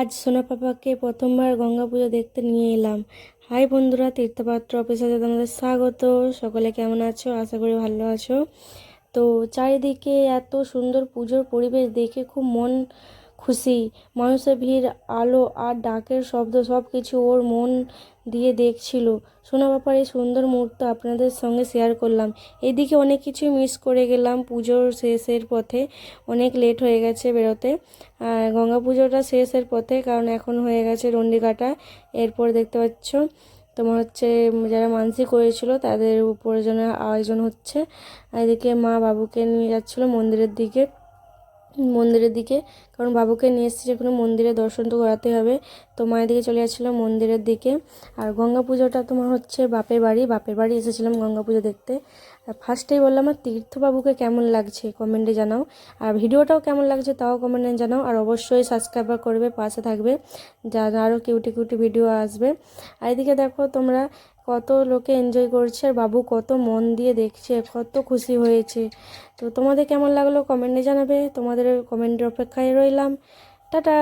আজ সোনা পাপাকে প্রথমবার গঙ্গা পুজো দেখতে নিয়ে এলাম। হাই বন্ধুরা, তীর্থপাত্র অফিসে তোমাদের স্বাগত। সকলে কেমন আছো? আশা করি ভালো আছো। তো চারিদিকে এত সুন্দর পুজোর পরিবেশ দেখে খুব মন খুশি। মানুষের ভিড়, আলো আর ডাকের শব্দ সব কিছু ওর মন দিয়ে দেখছিল। সোনা পাপার এই সুন্দর মুহূর্ত আপনাদের সঙ্গে শেয়ার করলাম। এদিকে অনেক কিছু মিস করে গেলাম। পুজোর শেষের পথে অনেক লেট হয়ে গেছে বেরোতে। গঙ্গা পুজোটা শেষের পথে, কারণ এখন হয়ে গেছে ডন্ডি কাটা। এরপর দেখতে পাচ্ছ তোমার হচ্ছে যারা মানসিক করেছিল তাদের উপরে যেন আয়োজন হচ্ছে। এদিকে মা বাবুকে নিয়ে যাচ্ছিলো মন্দিরের দিকে, কারণ বাবুকে নিয়ে এসেছি যেখানে মন্দিরে দর্শন তো করাতে হবে। তো মায়ের দিকে চলে যাচ্ছিলো মন্দিরের দিকে। আর গঙ্গা পুজোটা তোমার হচ্ছে বাপের বাড়ি এসেছিলাম গঙ্গা পুজো দেখতে। আর ফার্স্টেই বললাম আমার তীর্থবাবুকে কেমন লাগছে কমেন্টে জানাও, আর ভিডিওটাও কেমন লাগছে তাও কমেন্টে জানাও। আর অবশ্যই সাবস্ক্রাইব করবে, পাশে থাকবে, যা আরও কিউটি কিউটি ভিডিও আসবে। আর এদিকে দেখো তোমরা কত লোকে এনজয় করছে, আর বাবু কত মন দিয়ে দেখছে, কত খুশি হয়েছে। তো তোমাদের কেমন লাগলো কমেন্টে জানাবে, তোমাদের কমেন্টের অপেক্ষায় রইলাম। টাটা।